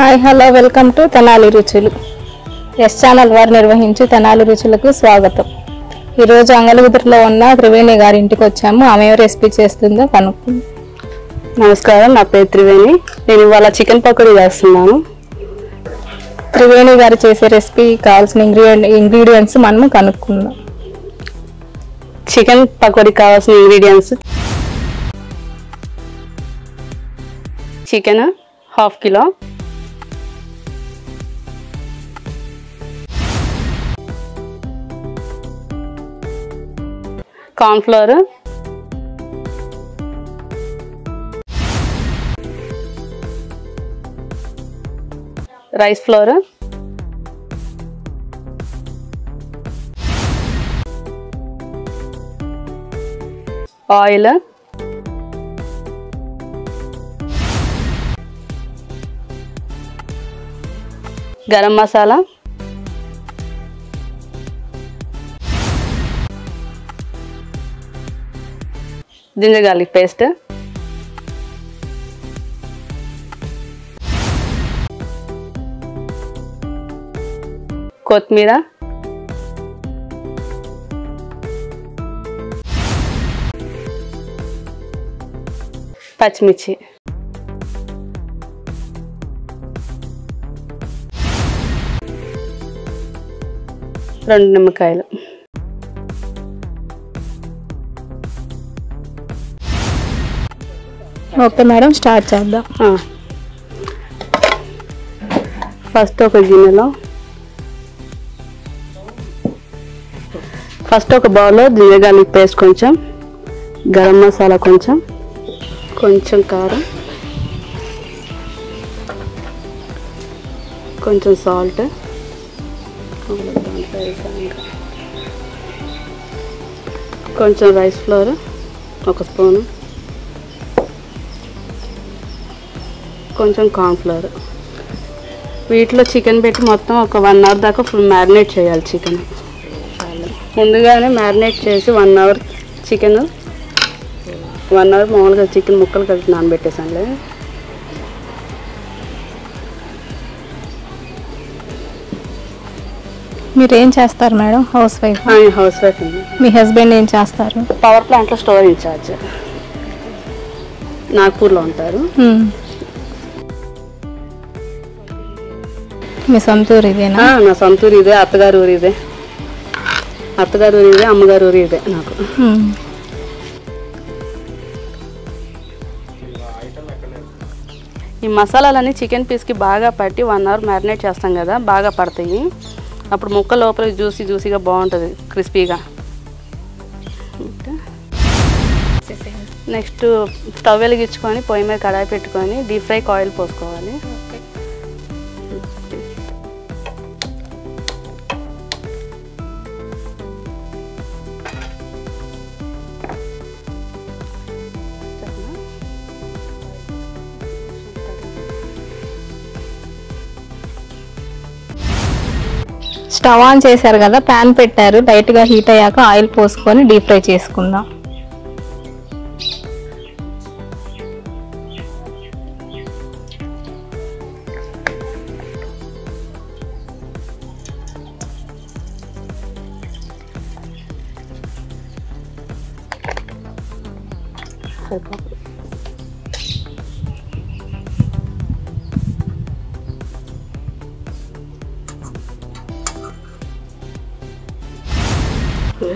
Hi hello welcome to Tenali Ruchulu. S channel వారు నిర్వహించే తెనాలి రుచులకు స్వాగతం. ఈరోజు అంగళగుదురులో ఉన్న త్రివేణి గారి ఇంటికి వచ్చాము. ఆమె రెసిపీ చేస్తుందో కనుక్కుందాం. నమస్కారం, నా పేరు త్రివేణి. నేను ఇవాళ చికెన్ పకోడీ చేస్తున్నాను. త్రివేణి గారు చేసే రెసిపీ కావాల్సిన ఇంగ్రీడియంట్స్ మనము కనుక్కుందాం. చికెన్ పకోడీ కావాల్సిన ingredients: chicken 1/2 kilo, cornflour, rice flour, oil, garam masala, ginger garlic paste, కొత్తిమీర, పచ్చిమిర్చి, రెండు నిమ్మకాయలు. ఓకే మేడం, స్టార్ట్ చేద్దాం. ఫస్ట్ ఒక గిన్నెలో ఒక బౌల్లో జింజర్ గార్లిక్ పేస్ట్ కొంచెం, గరం మసాలా కొంచెం, కారం, కొంచెం సాల్ట్, కొంచెం రైస్ ఫ్లోర్ 1 స్పూను, కొంచెం కార్న్ఫ్లోర్. వీటిలో చికెన్ పెట్టి మొత్తం ఒక 1 అవర్ దాకా ఫుల్ మ్యారినేట్ చేయాలి. చికెన్ ముందుగానే మ్యారినేట్ చేసి 1 అవర్ చికెన్ 1 అవర్ మామూలుగా చికెన్ ముక్కలు కలిపి నానబెట్టేసానులే. మీరు ఏం చేస్తారు madam? House wife? House wife అండి. మీ హస్బెండ్ ఏం చేస్తారు? పవర్ ప్లాంట్లో స్టోర్ ఇన్ఛార్జ్, నాగ్పూర్లో ఉంటారు. మీ సొంత ఊరు ఇదేనా? నా సొంత ఊరు ఇదే, అత్తగారు ఊరు ఇదే, అమ్మగారు ఊరు ఇదే నాకు. ఈ మసాలాలన్నీ చికెన్ పీస్కి బాగా పట్టి 1 అవర్ మ్యారినేట్ చేస్తాం కదా, బాగా పడతాయి. అప్పుడు ముక్క లోపల జ్యూసీగా బాగుంటుంది, క్రిస్పీగా. నెక్స్ట్ స్టవ్ వెలిగించుకొని పొయ్యి మీద కడాయి పెట్టుకొని డీప్ ఫ్రైకి ఆయిల్ పోసుకోవాలి. స్టవ్ ఆన్ చేశారు కదా, ప్యాన్ పెట్టారు. లైట్గా హీట్ అయ్యాక ఆయిల్ పోసుకొని డీప్ ఫ్రై చేసుకుందాం.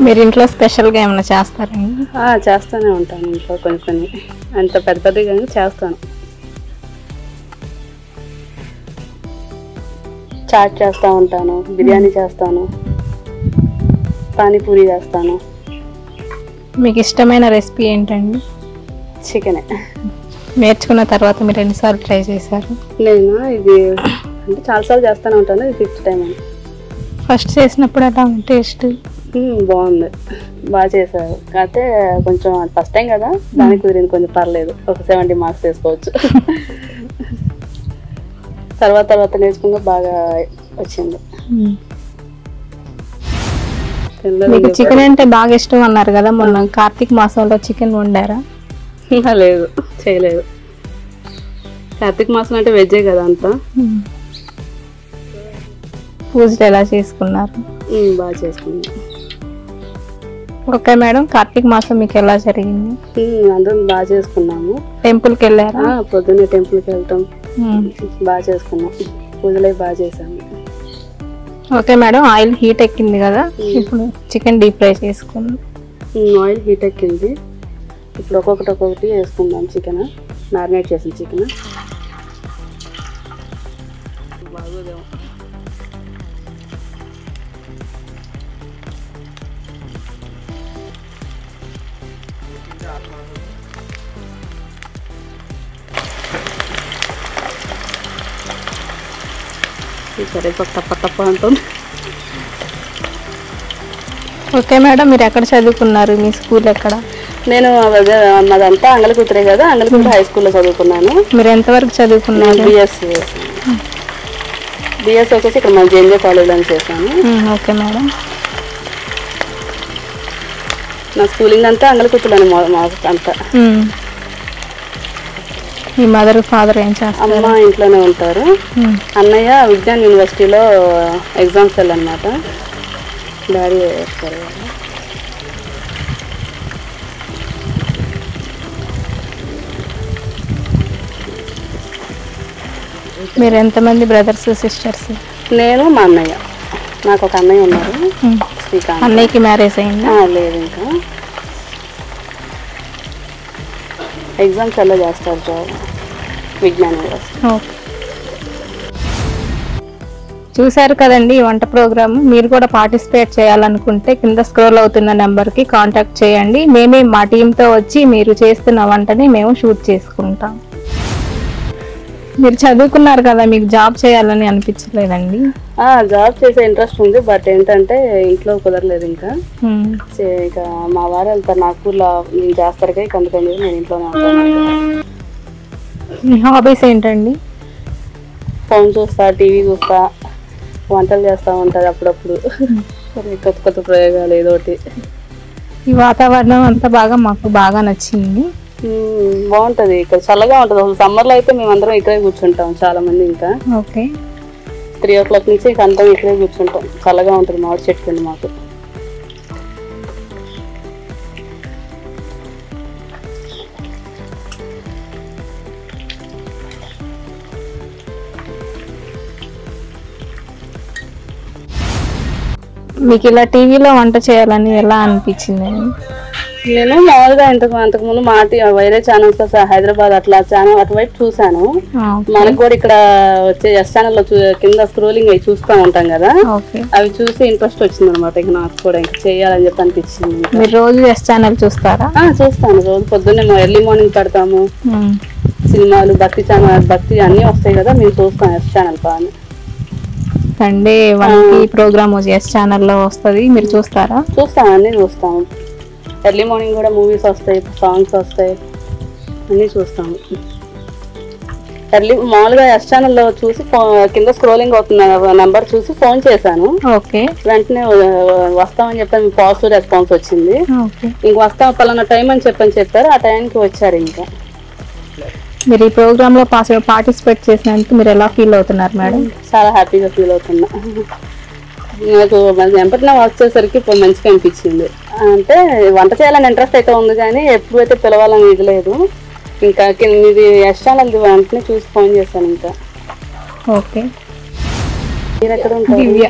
మీరు ఇంట్లో స్పెషల్గా ఏమైనా చేస్తారండి? చేస్తూనే ఉంటాను ఇంట్లో కొన్ని, అంత పెద్దది కానీ చేస్తాను. చాట్ చేస్తూ ఉంటాను, బిర్యానీ చేస్తాను, పానీపూరి చేస్తాను. మీకు ఇష్టమైన రెసిపీ ఏంటండి? చికెనే. నేర్చుకున్న తర్వాత మీరు ఎన్నిసార్లు ట్రై చేశారు? నేను ఇది అంటే చాలాసార్లు చేస్తూనే ఉంటాను, ఇది 5th టైం అని. ఫస్ట్ చేసినప్పుడు అలా టేస్ట్ బాగుంది, బాగా చేశారు. కాకపోతే కొంచెం ఫస్ట్ టైం కదా, దానికి కుదిరింది కొంచెం, పర్లేదు. ఒక 70 మార్క్స్ వేసుకోవచ్చు. తర్వాత నేర్చుకుంటే బాగా వచ్చింది. మీకు చికెన్ అంటే బాగా ఇష్టం అన్నారు కదా, మొన్న కార్తీక మాసంలో చికెన్ వండారా? లేదు, చేయలేదు. కార్తీక మాసం అంటే వెజ్జే కదా అంతా. పూజలు ఎలా చేసుకున్నారు? బాగా చేసుకున్నాం. ఓకే మేడం, కార్తీక మాసం మీకు ఎలా జరిగింది? అందరం బాగా చేసుకున్నాము. టెంపుల్కి వెళ్ళారా? పొద్దున్నే టెంపుల్కి వెళ్తాం, బాగా చేసుకున్నాం, పూజలు బాగా చేసాము. ఓకే మేడం, ఆయిల్ హీట్ ఎక్కింది కదా, ఇప్పుడు చికెన్ డీప్ ఫ్రై చేసుకుందాం. ఆయిల్ హీట్ ఎక్కింది, ఇప్పుడు ఒక్కొక్కటి వేసుకుందాం. చికెన్ మ్యారినేట్ చేసిన చికెన్ బాగోదేమో. సరే తప్ప అంటుంది. ఓకే మేడం, మీరు ఎక్కడ చదువుకున్నారు? మీ స్కూల్ ఎక్కడ? నేను మాదంతా అంగలకూతురే కదా, అంగలకూతురు హై స్కూల్లో చదువుకున్నాను. మీరు ఎంతవరకు చదువుకున్నారు? బిఎస్సి వచ్చేసి ఇక్కడ మన జేఎన్జే కాలేజ్లో చేశాను. Okay madam. నా స్కూలింగ్ అంతా అంగలకూతురులోనే అంతా. మీ మదర్ ఫాదర్ ఏం చేస్తారు? అమ్మ ఇంట్లోనే ఉంటారు. అన్నయ్య విజ్ఞాన్ యూనివర్సిటీలో ఎగ్జామ్స్ వెళ్ళనమాట. డాడీ వేస్తారు. మీరు ఎంతమంది బ్రదర్స్ సిస్టర్స్? నేను మా అన్నయ్య, నాకు ఒక అన్నయ్య ఉన్నారు, శ్రీకాంత్. అన్నయ్యకి మ్యారేజ్ అయిందా? లేదు, ఇంకా ఎగ్జామ్స్ ఎలా చేస్తారు జాబ్ విజ్ఞాన్ యూనివర్సిటీ. ఓకే, చూశారు కదండి ఈ వంట ప్రోగ్రామ్. మీరు కూడా పార్టిసిపేట్ చేయాలనుకుంటే కింద స్క్రోల్ అవుతున్న నెంబర్కి కాంటాక్ట్ చేయండి. మేమే మా టీంతో వచ్చి మీరు చేస్తున్న వంటని మేము షూట్ చేసుకుంటాం. మీరు చదువుకున్నారు కదా, మీకు జాబ్ చేయాలని అనిపించలేదండి? జాబ్ చేసే ఇంట్రెస్ట్ ఉంది, బట్ ఏంటంటే ఇంట్లో కుదరలేదు. ఇంకా ఇక మా వారు వెళ్తారు నాగ్పూర్లో, నేను చేస్తారు ఇక, అందుకని నేను ఇంట్లోనే ఉంటాను. మీ హాబీస్ ఏంటండి? ఫోన్ చూస్తా, టీవీ చూస్తా, వంటలు చేస్తూ ఉంటుంది అప్పుడప్పుడు, కొత్త కొత్త ప్రయోగాలు ఏదో ఒకటి. ఈ వాతావరణం అంతా మాకు బాగా నచ్చింది. బాగుంటది, ఇక్కడ చల్లగా ఉంటుంది. అసలు సమ్మర్లో అయితే మేమందరం ఇక్కడే కూర్చుంటాం చాలా మంది. ఇంకా ఓకే, 3 o'clock నుంచి ఇక అందరం ఇక్కడే కూర్చుంటాం, చల్లగా ఉంటుంది. మామిడి చెట్టు ఉంది మాకు. మీకు ఇలా టీవీలో వంట చేయాలని ఎలా అనిపించిందండి? నేను మామూలుగా అంతకుముందు వేరే ఛానల్స్ లో హైదరాబాద్ అట్లా ఛానల్ అటువైపు చూసాను. మనకు కూడా ఇక్కడ వచ్చే ఎస్ ఛానల్ లో కింద స్క్రోలింగ్ అవి చూస్తూ ఉంటాం కదా, అవి చూసి ఇంట్రెస్ట్ వచ్చింది అనమాట. ఇక నాకు కూడా ఇంకా చేయాలని చెప్పి అనిపించింది. మీరు రోజు ఎస్ ఛానల్ చూస్తారా? చూస్తాను, రోజు పొద్దున్నే ఎర్లీ మార్నింగ్ పెడతాము. సినిమాలు, భక్తి ఛానల్, భక్తి అన్నీ వస్తాయి కదా, మేము చూస్తాం ఎస్ ఛానల్ బాగా. సండే 1కి ప్రోగ్రామ్ ఎస్ ఛానల్లో వస్తుంది, మీరు చూస్తారా? చూస్తాం, అన్నీ చూస్తాము. ఎర్లీ మార్నింగ్ కూడా మూవీస్ వస్తాయి, సాంగ్స్ వస్తాయి, అన్నీ చూస్తాము. మామూలుగా ఎస్ ఛానల్లో చూసి కింద స్క్రోలింగ్ అవుతున్న నెంబర్ చూసి ఫోన్ చేశాను. ఓకే, వెంటనే వస్తామని చెప్పి పాజిటివ్ రెస్పాన్స్ వచ్చింది. ఇంక వస్తాం పలానా టైం అని చెప్పారు, ఆ టైంకి వచ్చారు. ఇంకా మీరు ఈ ప్రోగ్రామ్ లో పార్టిసిపేట్ చేసినందుకు మీరు ఎలా ఫీల్ అవుతున్నారు మేడం? చాలా హ్యాపీగా ఫీల్ అవుతున్నా. నాకు వెంపటిన వచ్చేసరికి ఇప్పుడు మంచిగా అనిపించింది. అంటే వంట చేయాలని ఇంట్రెస్ట్ అయితే ఉంది, కానీ ఎప్పుడైతే పిలవాలని ఇది లేదు. ఇంకా ఇది ఎస్ ఛానల్ వెంటనే చూసి ఫోన్ చేశాను. ఇంకా ఓకే, మీరు ఎక్కడ ఉంటారు? దివ్య,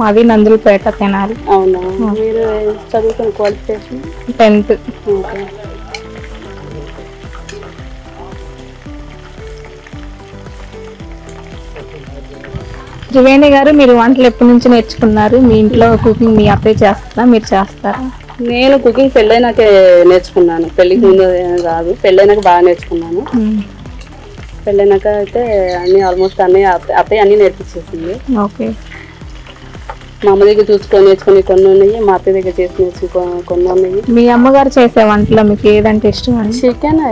మాది నందులపేట, తెనాలి. అవునా, మీరు చదువుకున్న క్వాలిఫికేషన్? 10th. ఓకే. త్రివేణి గారు, మీరు వంటలు ఎప్పటి నుంచి నేర్చుకున్నారు? మీ ఇంట్లో కుకింగ్ మీ అత్తయ్య చేస్తారా, మీరు చేస్తారా? నేను కుకింగ్ పెళ్ళైనాకే నేర్చుకున్నాను, పెళ్ళికి ముందు కాదు, పెళ్ళైనాక బాగా నేర్చుకున్నాను. పెళ్ళైనాక అయితే అన్ని ఆల్మోస్ట్ అత్తయ్య అన్నీ నేర్పించేసింది. ఓకే, మా అమ్మ దగ్గర చూసుకొని నేర్చుకుని కొన్ని ఉన్నాయి, మా అత్తయ్య దగ్గర చేసి నేర్చుకుని కొన్ని ఉన్నాయి. మీ అమ్మగారు చేసే వంటలో మీకు ఏదంటే ఇష్టం అండి? చికెన్.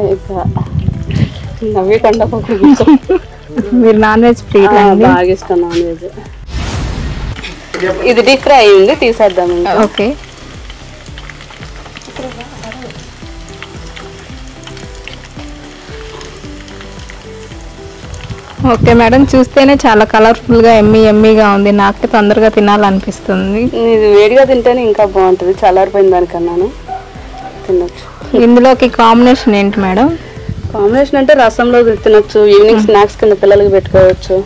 నవ్వే కొండ మీరు నాన్ వెజ్ ఫ్రీ? బాగా ఇష్టం నాన్ వెజ్. ఇది డీప్ ఫ్రై అయ్యింది, తీసేద్దాం. ఓకే, ఓకే మేడం, చూస్తేనే చాలా కలర్ఫుల్గా ఎమ్మీగా ఉంది. నాకు తొందరగా తినాలనిపిస్తుంది. ఇది వేడిగా తింటేనే ఇంకా బాగుంటుంది, చల్లారిపోయిన దానికన్నాను తినొచ్చు. ఇందులోకి కాంబినేషన్ ఏంటి మేడం? కాంబినేషన్ అంటే రసంలో తినొచ్చు, ఈవినింగ్ స్నాక్స్ కింద పిల్లలకి పెట్టుకోవచ్చు.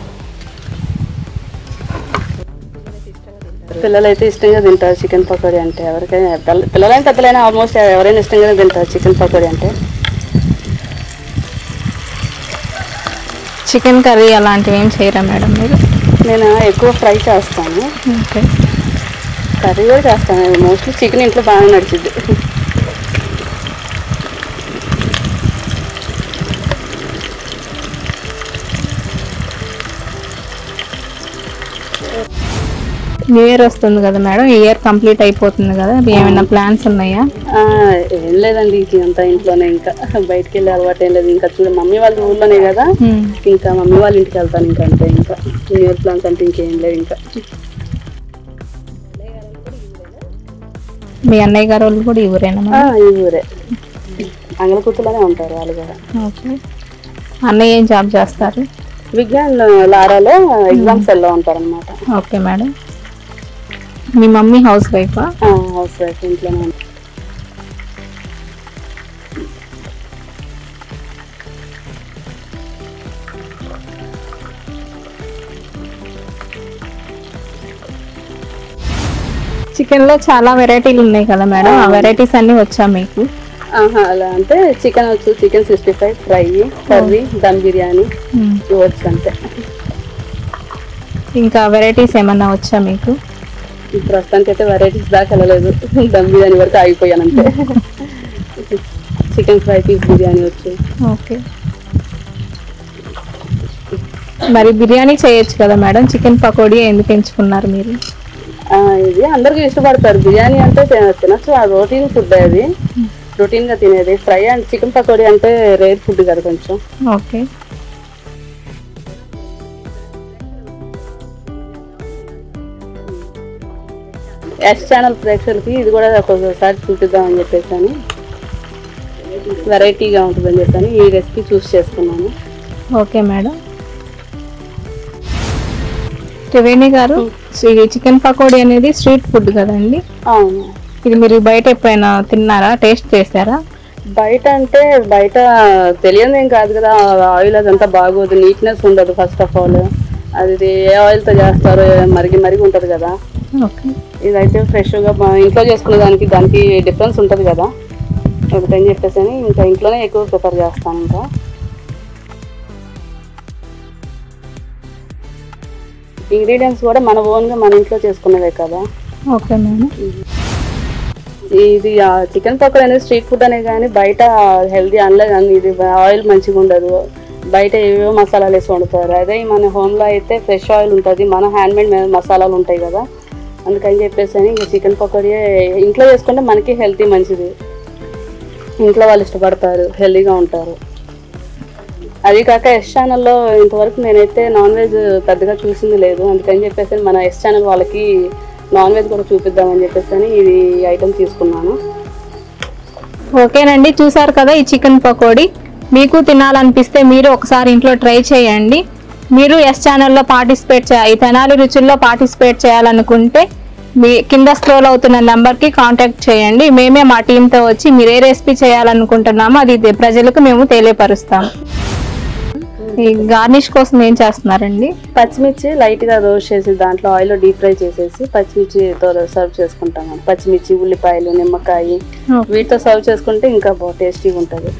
పిల్లలు అయితే ఇష్టంగా తింటారు చికెన్ పకోడీ అంటే. ఎవరికైనా పిల్లలైనా పెద్దలైనా ఆల్మోస్ట్ ఎవరైనా ఇష్టంగానే తింటారు చికెన్ పకోడీ అంటే. చికెన్ కర్రీ అలాంటివి ఏం చేయరా మేడం మీరు? నేను ఎక్కువ ఫ్రై చేస్తాను, ఓకే. కర్రీ కూడా చేస్తాను. మోస్ట్లీ చికెన్ ఇంట్లో బాగా నడిచిద్ది. న్యూ ఇయర్ వస్తుంది కదా మేడం, ఈ ఇయర్ కంప్లీట్ అయిపోతుంది కదా, ఏమైనా ప్లాన్స్ ఉన్నాయా? ఏం లేదండి, అంతా ఇంట్లోనే. ఇంకా బయటికి వెళ్ళే అలవాటు ఏం లేదు. ఇంకా చూడ మమ్మీ వాళ్ళ ఊళ్ళోనే కదా, ఇంకా మమ్మీ వాళ్ళ ఇంటికి వెళ్తాను. ఇంకా అంతే, ఇంకా న్యూ ఇయర్ ప్లాన్స్ అంటే ఇంకేం లేదు. ఇంకా మీ అన్నయ్య గారు వాళ్ళు కూడా ఈ ఊరేనా? ఈ ఊరే, అంగళకూతులోనే ఉంటారు వాళ్ళు కూడా. ఓకే. అన్నయ్య ఏం జాబ్ చేస్తారు? విజ్ఞాన్ లారాలో ఎగ్జామ్స్ సెల్లో ఉంటారు అనమాట. Okay madam. మీ మమ్మీ హౌస్ వైఫా? హౌస్ వైఫ్, ఇంట్లోనే ఉంటారు. చికెన్లో చాలా వెరైటీలు ఉన్నాయి కదా మేడం, ఆ వెరైటీస్ అన్నీ వచ్చా మీకు? అలా అంటే చికెన్ వచ్చు, chicken 65, fry, curry, dum biryani ఇవ్వచ్చు అంతే. ఇంకా వెరైటీస్ ఏమన్నా వచ్చా మీకు? ప్రస్తుతానికి అయితే వెరైటీస్ దాకా వెళ్ళలేదు, దమ్ బిర్యానీ వరకు ఆగిపోయాను అంతే. చికెన్ ఫ్రై, పీస్ బిర్యానీ వచ్చు. ఓకే. మరి బిర్యానీ చేయొచ్చు కదా మేడం, చికెన్ పకోడీ ఎందుకు ఎంచుకున్నారు మీరు? ఇది అందరికీ ఇష్టపడతారు. బిర్యానీ అంటే తినచ్చు, ఆ రొటీన్ ఫుడ్, అది రొటీన్గా తినేది. ఫ్రై అండ్ చికెన్ పకోడీ అంటే రేర్ ఫుడ్ కదా కొంచెం. ఓకే. ఎస్ ఛానల్ ప్రేక్షకులకి ఇది కూడా ఒక్కొక్కసారి చూపిద్దామని చెప్పేసి, వెరైటీగా ఉంటుందని చెప్పని ఈ రెసిపీ చూస్ చేసుకున్నాను. Okay madam. త్రివేణి గారు, చికెన్ పకోడీ అనేది స్ట్రీట్ ఫుడ్ కదండి? అవును. ఇది మీరు బయట ఎప్పుడైనా తిన్నారా, టేస్ట్ చేశారా? బయట అంటే బయట తెలియదు ఏం కాదు కదా, ఆయిల్ అదంతా బాగోదు, నీట్నెస్ ఉండదు. ఫస్ట్ ఆఫ్ ఆల్ అది ఏ ఆయిల్తో చేస్తారో మరిగి ఉంటుంది కదా. ఓకే. ఇదైతే ఫ్రెష్గా ఇంట్లో చేసుకునే దానికి డిఫరెన్స్ ఉంటుంది కదా, ఒకటని చెప్పేసి ఇంకా ఇంట్లోనే ఎక్కువ ప్రిఫర్ చేస్తాను. ఇంకా ఇంగ్రీడియంట్స్ కూడా మన ఓన్గా మన ఇంట్లో చేసుకునేవే కదా. Okay madam. ఇది చికెన్ పకోడీ అనేది స్ట్రీట్ ఫుడ్ అనే కానీ బయట హెల్దీ అనలేదు. ఇది ఆయిల్ మంచిగా ఉండదు, బయట ఏవేవో మసాలాలు వేసి వండుతారు. అదే మన హోమ్లో అయితే ఫ్రెష్ ఆయిల్ ఉంటుంది, మన హ్యాండ్మేడ్ మసాలాలు ఉంటాయి కదా. అందుకని చెప్పేసి ఇంకా చికెన్ పకోడీ ఇంట్లో చేసుకుంటే మనకి హెల్తీ, మంచిది. ఇంట్లో వాళ్ళు ఇష్టపడతారు, హెల్తీగా ఉంటారు. అది కాక ఎస్ ఛానల్లో ఇంతవరకు నేనైతే నాన్ వెజ్ పెద్దగా చూసింది లేదు. అందుకని చెప్పేసి మన ఎస్ ఛానల్ వాళ్ళకి నాన్ వెజ్ కూడా చూపిద్దామని చెప్పేసి ఇది ఐటమ్ తీసుకున్నాను. ఓకేనండి, చూసారు కదా ఈ చికెన్ పకోడీ. మీకు తినాలనిపిస్తే మీరు ఒకసారి ఇంట్లో ట్రై చేయండి. మీరు ఎస్ ఛానల్లో ఈ తెనాలి రుచుల్లో పార్టిసిపేట్ చేయాలనుకుంటే మీ కింద స్క్రోల్ అవుతున్న నెంబర్కి కాంటాక్ట్ చేయండి. మేమే మా టీంతో వచ్చి మీరు ఏ రెసిపీ చేయాలనుకుంటున్నామో అది ప్రజలకు మేము తెలియపరుస్తాము. ఈ గార్నిష్ కోసం ఏం చేస్తున్నారండి? పచ్చిమిర్చి లైట్గా రోస్ట్ చేసి దాంట్లో ఆయిల్లో డీప్ ఫ్రై చేసేసి పచ్చిమిర్చితో సర్వ్ చేసుకుంటాము. పచ్చిమిర్చి, ఉల్లిపాయలు, నిమ్మకాయ వీటితో సర్వ్ చేసుకుంటే ఇంకా బాగా టేస్టీగా ఉంటుంది.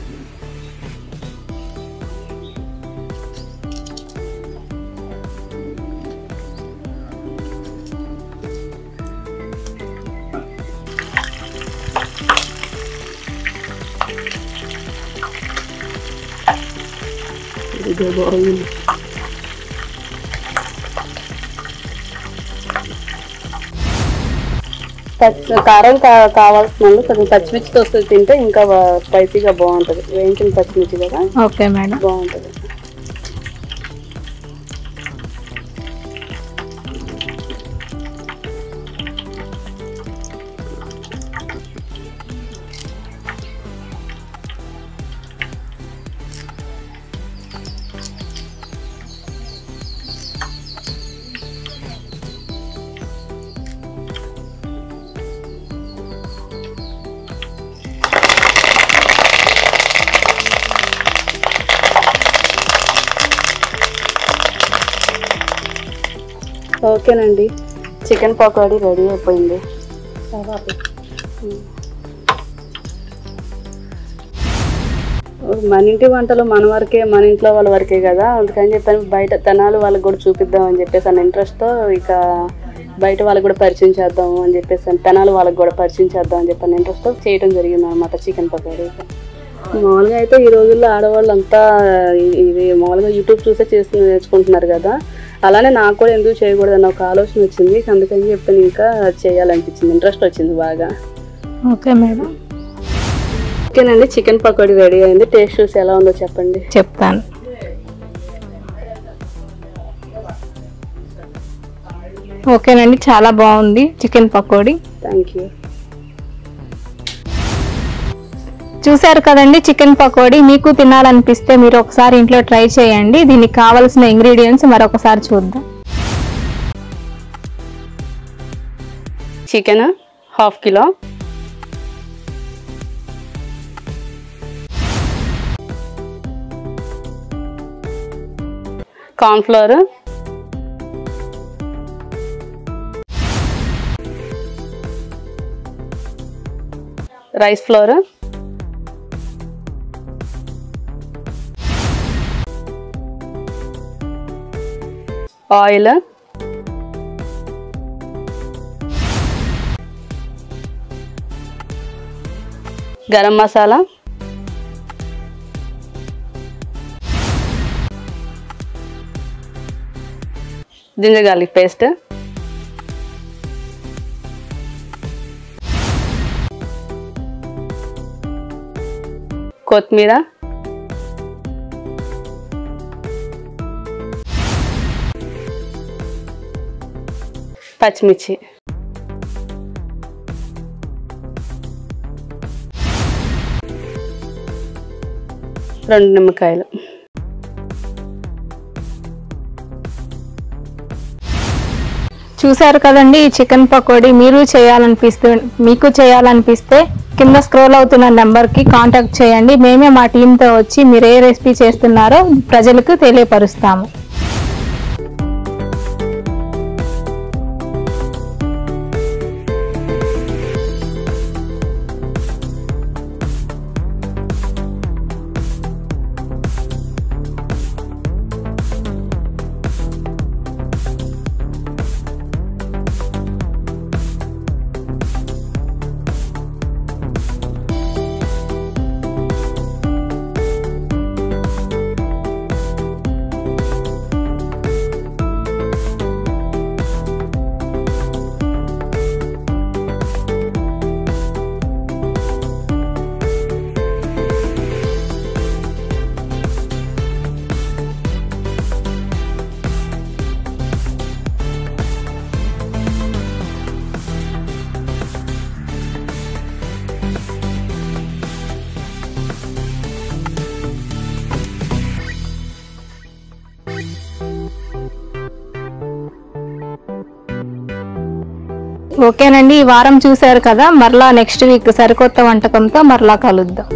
కారం కావాల్సిన వాళ్ళు కొంచెం పచ్చిమిర్చితో వస్తుంది, తింటే ఇంకా స్పైసీగా బాగుంటుంది. వేయించిన పచ్చిమిర్చి కదా. ఓకే మేడం, బాగుంటుంది. ఓకేనండి, చికెన్ పకోడీ రెడీ అయిపోయింది. మన ఇంటి వంటలు మన వరకే, మన ఇంట్లో వాళ్ళ వరకే కదా, అందుకని చెప్పాను బయట తెనాలి వాళ్ళకి కూడా చూపిద్దాం అని చెప్పేసి అన్న ఇంట్రెస్ట్తో ఇక బయట వాళ్ళకి కూడా పరిచయం చేద్దాము అని చెప్పేసి తెనాలి వాళ్ళకి కూడా పరిచయం చేద్దాం అని చెప్పిన ఇంట్రెస్ట్తో చేయడం జరిగింది అనమాట చికెన్ పకోడీ. మామూలుగా అయితే ఈ రోజుల్లో ఆడవాళ్ళు అంతా ఇది మామూలుగా యూట్యూబ్ చూసే చేస్తూ నేర్చుకుంటున్నారు కదా, అలానే నాకు కూడా ఎందుకు చేయకూడదని ఒక ఆలోచన వచ్చింది. అందుకని చెప్పి ఇంకా చేయాలనిపించింది, ఇంట్రెస్ట్ వచ్చింది బాగా. Okay madam. ఓకేనండి, చికెన్ పకోడీ రెడీ అయింది. టేస్ట్ చూసి ఎలా ఉందో చెప్పండి. చెప్తాను. ఓకేనండి, చాలా బాగుంది చికెన్ పకోడీ. Thank you. చూశారు కదండి చికెన్ పకోడీ. మీకు తినాలనిపిస్తే మీరు ఒకసారి ఇంట్లో ట్రై చేయండి. దీనికి కావలసిన ఇంగ్రీడియంట్స్ మరొకసారి చూద్దాం. Chicken 1/2 kilo, cornflour, rice flour, oil, garam masala, ginger garlic paste, కొత్తిమీర, పచ్చిమిర్చి. రెండు నిమ్మకాయలు. చూశారు కదండి ఈ చికెన్ పకోడీ. మీకు చేయాలనిపిస్తే కింద స్క్రోల్ అవుతున్న నెంబర్కి కాంటాక్ట్ చేయండి. మేమే మా టీంతో వచ్చి మీరు ఏ రెసిపీ చేస్తున్నారో ప్రజలకు తెలియపరుస్తాము. ఓకేనండి, ఈ వారం చూశారు కదా, మరలా నెక్స్ట్ వీక్ సరికొత్త వంటకంతో మరలా కలుద్దాం.